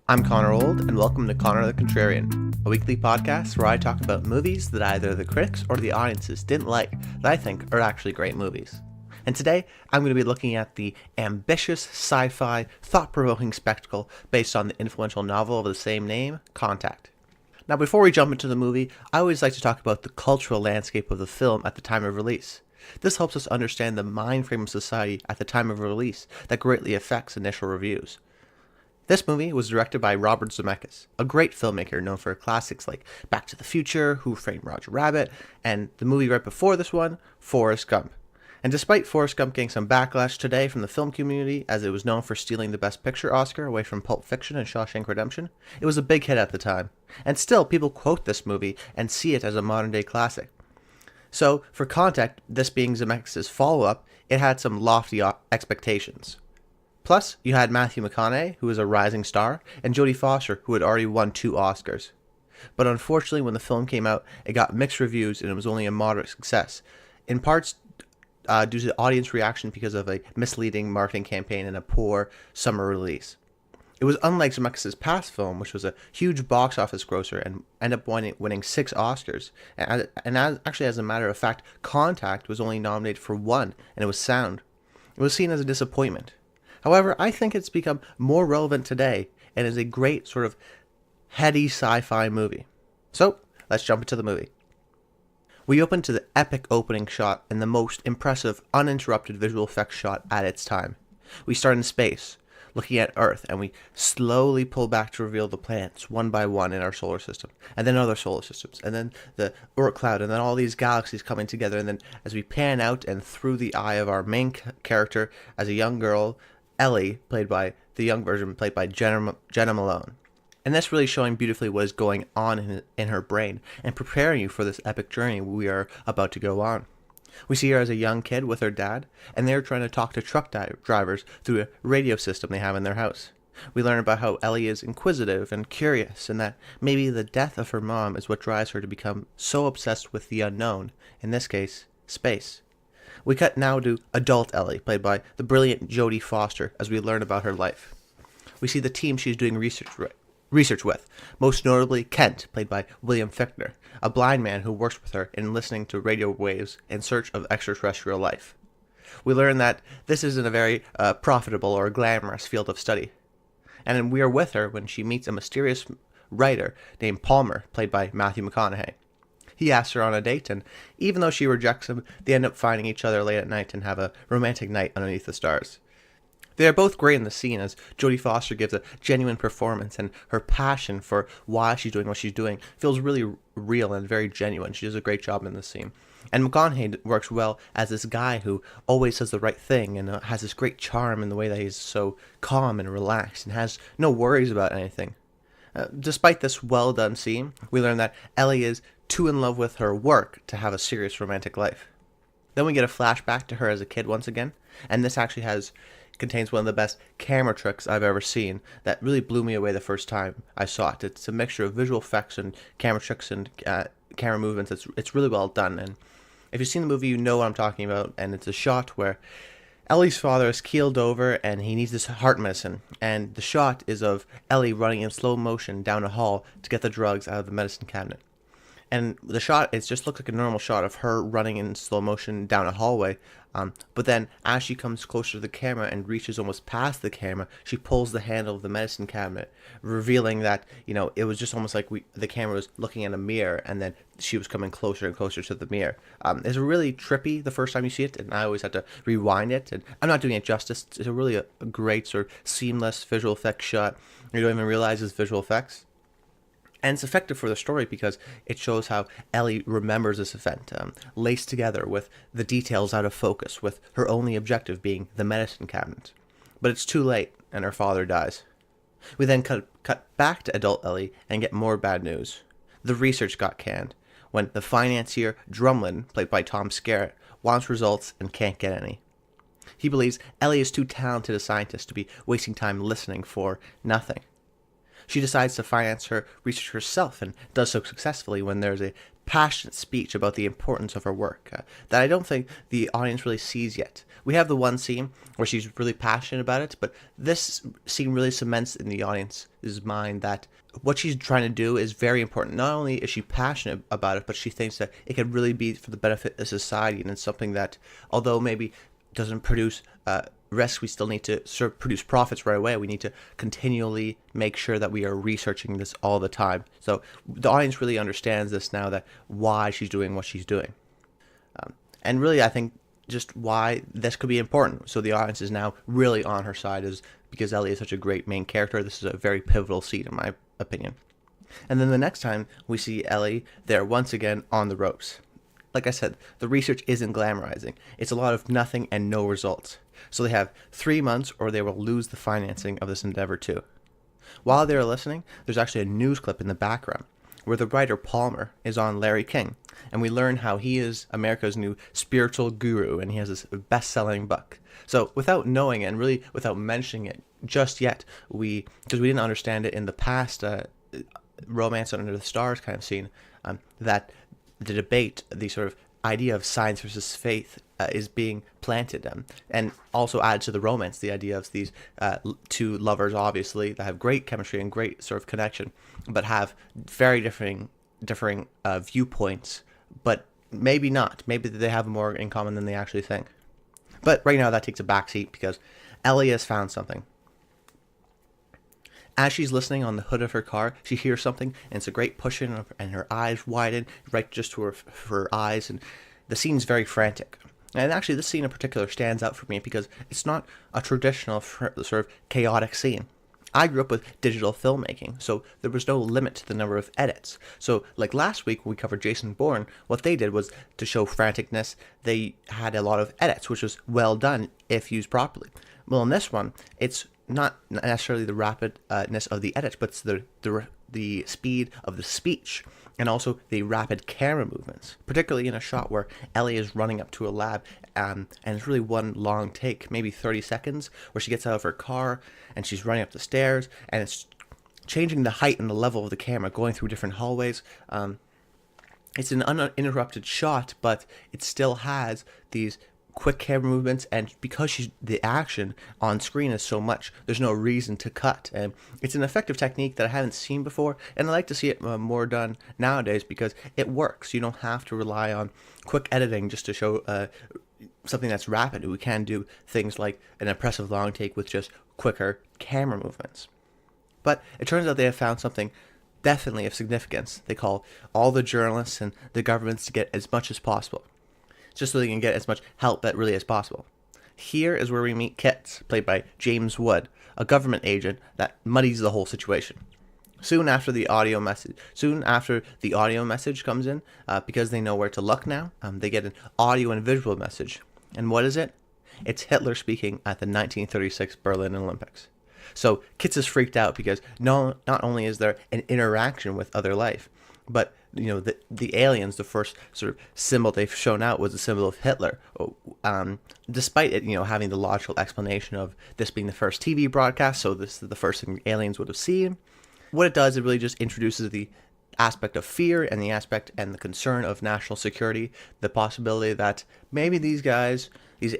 I'm Connor Old, and welcome to Connor the Contrarian, a weekly podcast where I talk about movies that either the critics or the audiences didn't like that I think are actually great movies. And today, I'm going to be looking at the ambitious sci-fi, thought-provoking spectacle based on the influential novel of the same name, Contact. Now, before we jump into the movie, I always like to talk about the cultural landscape of the film at the time of release. This helps us understand the mind frame of society at the time of release that greatly affects initial reviews. This movie was directed by Robert Zemeckis, a great filmmaker known for classics like Back to the Future, Who Framed Roger Rabbit, and the movie right before this one, Forrest Gump. And despite Forrest Gump getting some backlash today from the film community, as it was known for stealing the Best Picture Oscar away from Pulp Fiction and Shawshank Redemption, it was a big hit at the time. And still, people quote this movie and see it as a modern-day classic. So, for Contact, this being Zemeckis' follow-up, it had some lofty expectations. Plus, you had Matthew McConaughey, who was a rising star, and Jodie Foster, who had already won 2 Oscars. But unfortunately, when the film came out, it got mixed reviews and it was only a moderate success, in parts due to audience reaction because of a misleading marketing campaign and a poor summer release. It was unlike Zemeckis' past film, which was a huge box office grosser and ended up winning 6 Oscars. Actually, as a matter of fact, Contact was only nominated for 1, and it was sound. It was seen as a disappointment. However, I think it's become more relevant today and is a great sort of heady sci-fi movie. So, let's jump into the movie. We open to the epic opening shot and the most impressive uninterrupted visual effects shot at its time. We start in space, looking at Earth, and we slowly pull back to reveal the planets one by one in our solar system, and then other solar systems, and then the Oort cloud, and then all these galaxies coming together, and then as we pan out and through the eye of our main character as a young girl, Ellie, played by the young version, played by Jenna Malone. And that's really showing beautifully what is going on in her brain and preparing you for this epic journey we are about to go on. We see her as a young kid with her dad, and they're trying to talk to truck drivers through a radio system they have in their house. We learn about how Ellie is inquisitive and curious, and that maybe the death of her mom is what drives her to become so obsessed with the unknown, in this case, space. We cut now to adult Ellie, played by the brilliant Jodie Foster, as we learn about her life. We see the team she's doing research with, most notably Kent, played by William Fichtner, a blind man who works with her in listening to radio waves in search of extraterrestrial life. We learn that this isn't a very profitable or glamorous field of study. And we are with her when she meets a mysterious writer named Palmer, played by Matthew McConaughey. He asks her on a date, and even though she rejects him, they end up finding each other late at night and have a romantic night underneath the stars. They are both great in the scene as Jodie Foster gives a genuine performance, and her passion for why she's doing what she's doing feels really real and very genuine. She does a great job in this scene. And McConaughey works well as this guy who always says the right thing and has this great charm in the way that he's so calm and relaxed and has no worries about anything. Despite this well-done scene, we learn that Ellie is too in love with her work to have a serious romantic life. Then we get a flashback to her as a kid once again, and this actually contains one of the best camera tricks I've ever seen that really blew me away the first time I saw it. It's a mixture of visual effects and camera tricks and camera movements. It's really well done, and if you've seen the movie, you know what I'm talking about, and it's a shot where Ellie's father is keeled over and he needs this heart medicine, and the shot is of Ellie running in slow motion down a hall to get the drugs out of the medicine cabinet. And the shot, it just looks like a normal shot of her running in slow motion down a hallway, but then as she comes closer to the camera and reaches almost past the camera, she pulls the handle of the medicine cabinet, revealing that, it was just almost like the camera was looking at a mirror, and then she was coming closer and closer to the mirror. It's really trippy the first time you see it, and I always had to rewind it, and I'm not doing it justice. It's a great sort of seamless visual effects shot. You don't even realize it's visual effects. And it's effective for the story because it shows how Ellie remembers this event, laced together with the details out of focus, with her only objective being the medicine cabinet. But it's too late, and her father dies. We then cut back to adult Ellie and get more bad news. The research got canned when the financier Drumlin, played by Tom Skerritt, wants results and can't get any. He believes Ellie is too talented a scientist to be wasting time listening for nothing. She decides to finance her research herself and does so successfully when there's a passionate speech about the importance of her work that I don't think the audience really sees yet. We have the one scene where she's really passionate about it, but this scene really cements in the audience's mind that what she's trying to do is very important. Not only is she passionate about it, but she thinks that it could really be for the benefit of society, and it's something that, although maybe doesn't produce risk, we still need to sort of produce profits right away. We need to continually make sure that we are researching this all the time. So the audience really understands this now, that why she's doing what she's doing. And really, I think just why this could be important. So the audience is now really on her side, is because Ellie is such a great main character. This is a very pivotal scene, in my opinion. And then the next time we see Ellie, they're once again on the ropes. Like I said, the research isn't glamorizing. It's a lot of nothing and no results. So they have 3 months or they will lose the financing of this endeavor too. While they're listening, there's actually a news clip in the background where the writer Palmer is on Larry King, and we learn how he is America's new spiritual guru, and he has this best-selling book. So without knowing it, and really without mentioning it just yet, because we didn't understand it in the past Romance Under the Stars kind of scene, that the debate, the sort of idea of science versus faith is being planted, and also add to the romance the idea of these two lovers, obviously, that have great chemistry and great sort of connection, but have very differing viewpoints, but maybe not. Maybe they have more in common than they actually think. But right now that takes a backseat because Ellie has found something. As she's listening on the hood of her car, she hears something, and it's a great pushing, and her eyes widen right just to her eyes, and the scene's very frantic. And actually, this scene in particular stands out for me because it's not a traditional sort of chaotic scene. I grew up with digital filmmaking, so there was no limit to the number of edits. So, like last week when we covered Jason Bourne, what they did was, to show franticness, they had a lot of edits, which was well done if used properly. Well, in this one, it's not necessarily the rapidness of the edits, but it's the speed of the speech, and also the rapid camera movements, particularly in a shot where Ellie is running up to a lab, and it's really one long take, maybe 30 seconds, where she gets out of her car, and she's running up the stairs, and it's changing the height and the level of the camera, going through different hallways. It's an uninterrupted shot, but it still has these quick camera movements, and because the action on screen is so much, there's no reason to cut, and it's an effective technique that I haven't seen before, and I like to see it more done nowadays because it works. You don't have to rely on quick editing just to show something that's rapid. We can do things like an impressive long take with just quicker camera movements. But it turns out they have found something definitely of significance. They call all the journalists and the governments to get as much as possible, just so they can get as much help as possible. Here is where we meet Kit, played by James Wood, a government agent that muddies the whole situation. Soon after the audio message comes in, because they know where to look now, they get an audio and visual message. And what is it? It's Hitler speaking at the 1936 Berlin Olympics. So Kit is freaked out because not only is there an interaction with other life, but the aliens, the first sort of symbol they've shown out was a symbol of Hitler. Despite it, having the logical explanation of this being the first TV broadcast, so this is the first thing the aliens would have seen. What it does, it really just introduces the aspect of fear and the aspect and the concern of national security, the possibility that maybe these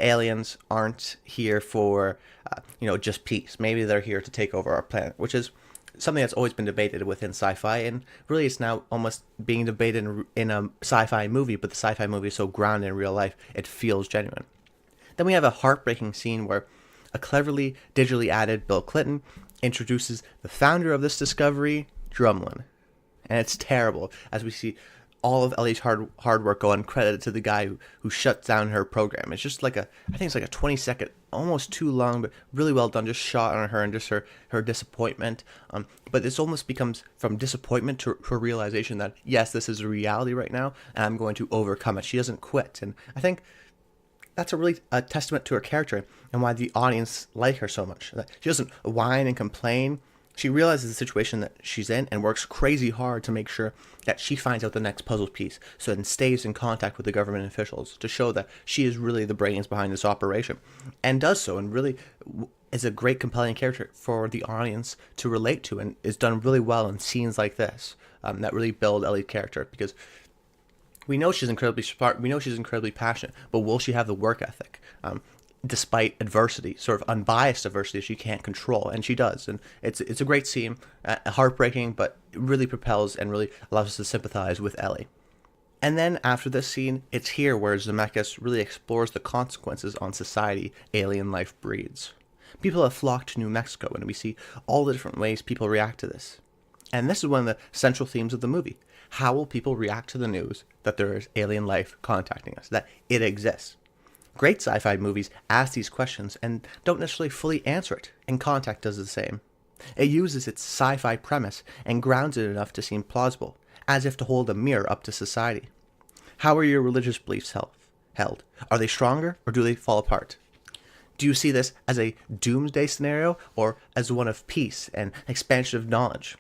aliens aren't here for, just peace. Maybe they're here to take over our planet, which is something that's always been debated within sci-fi, and really it's now almost being debated in a sci-fi movie, but the sci-fi movie is so grounded in real life, it feels genuine. Then we have a heartbreaking scene where a cleverly digitally added Bill Clinton introduces the founder of this discovery, Drumlin. And it's terrible, as we see all of Ellie's hard work go uncredited to the guy who shuts down her program. It's just I think it's like a 20-second, almost too long, but really well done, just shot on her and just her disappointment. But this almost becomes from disappointment to her realization that, yes, this is a reality right now, and I'm going to overcome it. She doesn't quit. And I think that's a testament to her character and why the audience like her so much. She doesn't whine and complain. She realizes the situation that she's in and works crazy hard to make sure that she finds out the next puzzle piece, so then stays in contact with the government officials to show that she is really the brains behind this operation, and does so, and really is a great compelling character for the audience to relate to, and is done really well in scenes like this that really build Ellie's character, because We know she's incredibly smart. We know she's incredibly passionate. But will she have the work ethic? Despite adversity, sort of unbiased adversity she can't control, and she does. And it's a great scene, heartbreaking, but it really propels and really allows us to sympathize with Ellie. And then after this scene, it's here where Zemeckis really explores the consequences on society alien life breeds. People have flocked to New Mexico, and we see all the different ways people react to this. And this is one of the central themes of the movie. How will people react to the news that there is alien life contacting us, that it exists? Great sci-fi movies ask these questions and don't necessarily fully answer it, and Contact does the same. It uses its sci-fi premise and grounds it enough to seem plausible, as if to hold a mirror up to society. How are your religious beliefs held? Are they stronger or do they fall apart? Do you see this as a doomsday scenario or as one of peace and expansion of knowledge?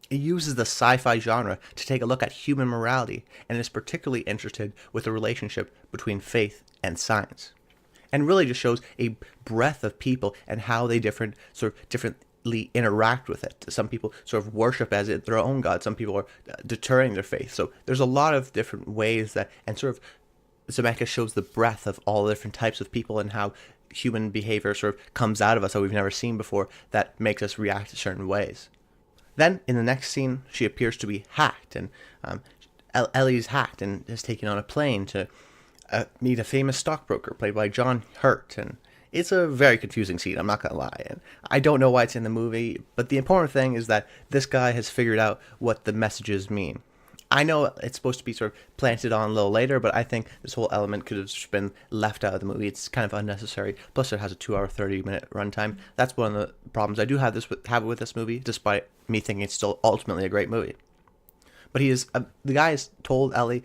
It uses the sci-fi genre to take a look at human morality and is particularly interested with the relationship between faith and science. And really just shows a breadth of people and how they differently interact with it. Some people sort of worship as their own god. Some people are deterring their faith. So there's a lot of different ways that, and sort of Zemeckis shows the breadth of all the different types of people and how human behavior sort of comes out of us that we've never seen before that makes us react to certain ways. Then, in the next scene, she appears to be hacked, and Ellie's hacked and is taken on a plane to meet a famous stockbroker played by John Hurt, and it's a very confusing scene, I'm not going to lie, and I don't know why it's in the movie, but the important thing is that this guy has figured out what the messages mean. I know it's supposed to be sort of planted on a little later, but I think this whole element could have just been left out of the movie. It's kind of unnecessary. Plus, it has a 2-hour, 30-minute runtime. That's one of the problems I do have with this movie, despite me thinking it's still ultimately a great movie. But the guy has told Ellie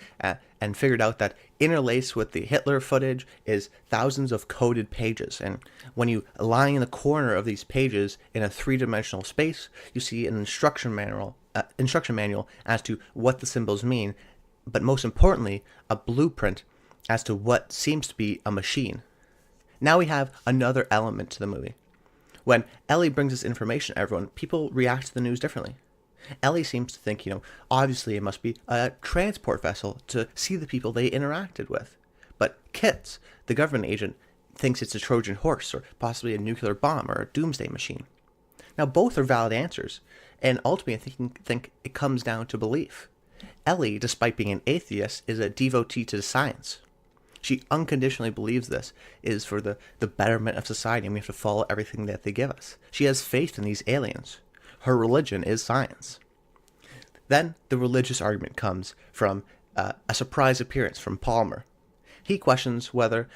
and figured out that interlaced with the Hitler footage is thousands of coded pages. And when you line in the corner of these pages in a 3-dimensional space, you see an instruction manual as to what the symbols mean, but most importantly, a blueprint as to what seems to be a machine. Now we have another element to the movie. When Ellie brings this information to everyone, people react to the news differently. Ellie seems to think, obviously it must be a transport vessel to see the people they interacted with. But Kitts, the government agent, thinks it's a Trojan horse or possibly a nuclear bomb or a doomsday machine. Now both are valid answers, and ultimately I think it comes down to belief. Ellie, despite being an atheist, is a devotee to science. She unconditionally believes this is for the betterment of society and we have to follow everything that they give us. She has faith in these aliens. Her religion is science. Then the religious argument comes from a surprise appearance from Palmer. He questions whether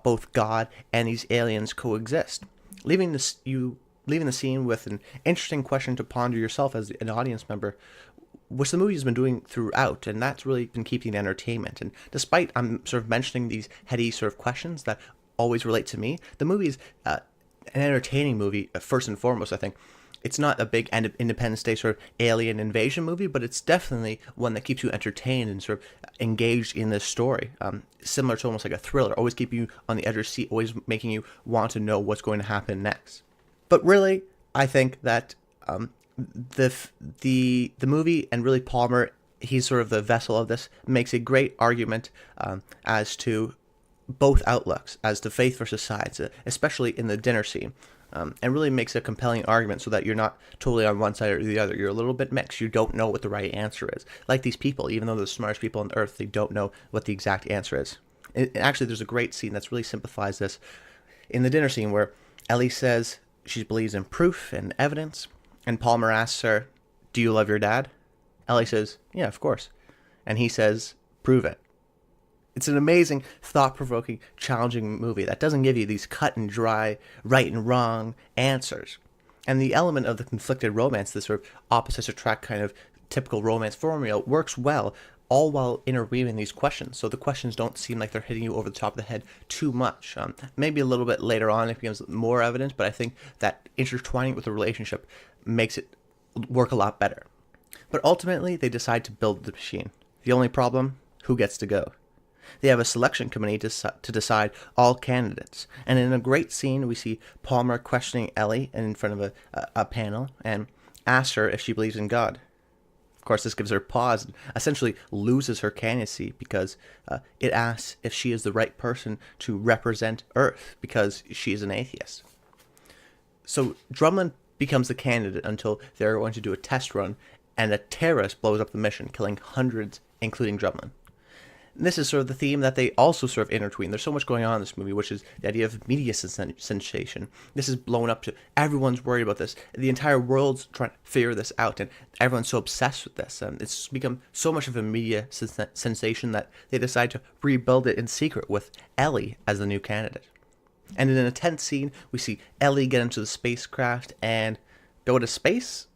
both God and these aliens coexist, leaving the scene with an interesting question to ponder yourself as an audience member, which the movie has been doing throughout, and that's really been keeping the entertainment. And despite I'm sort of mentioning these heady sort of questions that always relate to me, the movie is an entertaining movie, first and foremost, I think. It's not a big Independence Day sort of alien invasion movie, but it's definitely one that keeps you entertained and sort of engaged in this story. Similar to almost like a thriller, always keeping you on the edge of your seat, always making you want to know what's going to happen next. But really, I think that the movie and really Palmer, he's sort of the vessel of this, makes a great argument as to both outlooks, as to faith versus science, especially in the dinner scene. And really makes a compelling argument so that you're not totally on one side or the other. You're a little bit mixed. You don't know what the right answer is. Like these people, even though they're the smartest people on earth, they don't know what the exact answer is. Actually, there's a great scene that really simplifies this in the dinner scene where Ellie says she believes in proof and evidence, and Palmer asks her, "Do you love your dad?" Ellie says, "Yeah, of course." And he says, "Prove it." It's an amazing, thought-provoking, challenging movie that doesn't give you these cut and dry, right and wrong answers. And the element of the conflicted romance, this sort of opposites attract kind of typical romance formula, works well, all while interweaving these questions. So the questions don't seem like they're hitting you over the top of the head too much. Maybe a little bit later on it becomes more evident, but I think that intertwining with the relationship makes it work a lot better. But ultimately, they decide to build the machine. The only problem? Who gets to go? They have a selection committee to decide all candidates. And in a great scene, we see Palmer questioning Ellie in front of a panel and asks her if she believes in God. Of course, this gives her pause and essentially loses her candidacy because it asks if she is the right person to represent Earth because she is an atheist. So Drumlin becomes the candidate until they're going to do a test run, and a terrorist blows up the mission, killing hundreds, including Drumlin. And this is sort of the theme that they also sort of intertwine. There's so much going on in this movie, which is the idea of media sensation. This is blown up to everyone's worried about this. The entire world's trying to figure this out, and everyone's so obsessed with this. It's become so much of a media sensation that they decide to rebuild it in secret with Ellie as the new candidate. And in a tense scene, we see Ellie get into the spacecraft and go to space.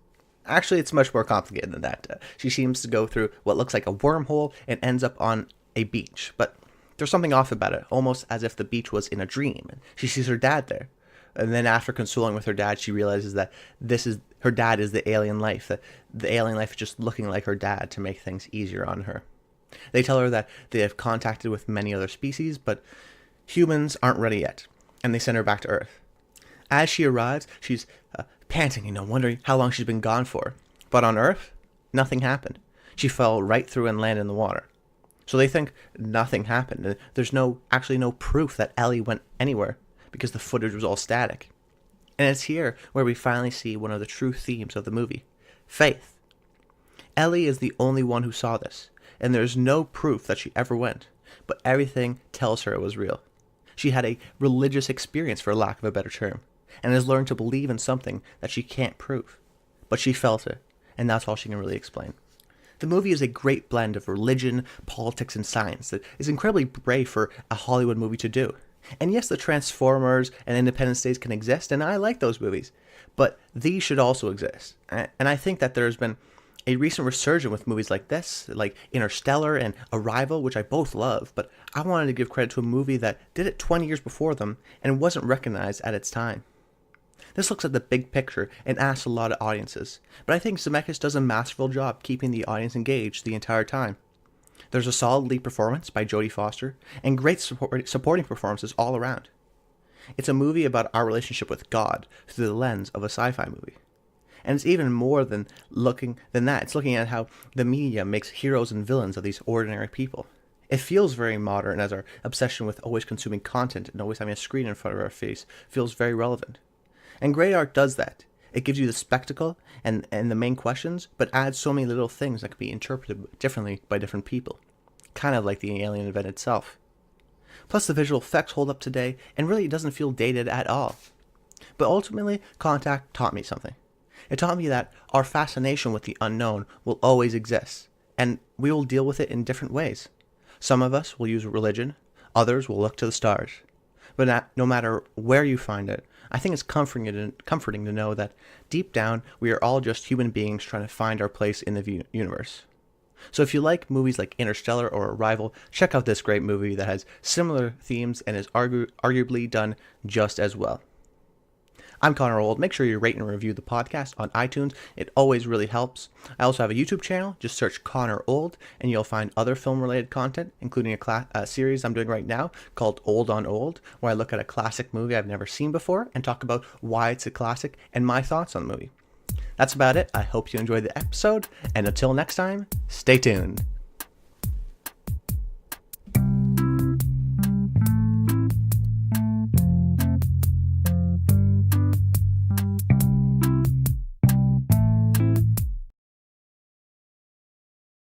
Actually, it's much more complicated than that. She seems to go through what looks like a wormhole and ends up on a beach. But there's something off about it, almost as if the beach was in a dream. She sees her dad there. And then after consoling with her dad, she realizes that her dad is the alien life. That the alien life is just looking like her dad to make things easier on her. They tell her that they have contacted with many other species, but humans aren't ready yet. And they send her back to Earth. As she arrives, she's panting, wondering how long she's been gone for. But on Earth, nothing happened. She fell right through and landed in the water. So they think nothing happened. There's actually no proof that Ellie went anywhere because the footage was all static. And it's here where we finally see one of the true themes of the movie: faith. Ellie is the only one who saw this, and there's no proof that she ever went, but everything tells her it was real. She had a religious experience, for lack of a better term, and has learned to believe in something that she can't prove. But she felt it, and that's all she can really explain. The movie is a great blend of religion, politics, and science that is incredibly brave for a Hollywood movie to do. And yes, the Transformers and Independence Days can exist, and I like those movies, but these should also exist. And I think that there's been a recent resurgence with movies like this, like Interstellar and Arrival, which I both love, but I wanted to give credit to a movie that did it 20 years before them and wasn't recognized at its time. This looks at the big picture and asks a lot of audiences, but I think Zemeckis does a masterful job keeping the audience engaged the entire time. There's a solid lead performance by Jodie Foster, and great supporting performances all around. It's a movie about our relationship with God through the lens of a sci-fi movie. And it's even more than that. It's looking at how the media makes heroes and villains of these ordinary people. It feels very modern, as our obsession with always consuming content and always having a screen in front of our face feels very relevant. And great art does that. It gives you the spectacle and the main questions, but adds so many little things that can be interpreted differently by different people. Kind of like the alien event itself. Plus the visual effects hold up today, and really it doesn't feel dated at all. But ultimately, Contact taught me something. It taught me that our fascination with the unknown will always exist, and we will deal with it in different ways. Some of us will use religion, others will look to the stars. But no matter where you find it, I think it's comforting to know that deep down, we are all just human beings trying to find our place in the universe. So if you like movies like Interstellar or Arrival, check out this great movie that has similar themes and is arguably done just as well. I'm Connor Old. Make sure you rate and review the podcast on iTunes. It always really helps. I also have a YouTube channel. Just search Connor Old, and you'll find other film-related content, including a series I'm doing right now called Old on Old, where I look at a classic movie I've never seen before and talk about why it's a classic and my thoughts on the movie. That's about it. I hope you enjoyed the episode, and until next time, stay tuned.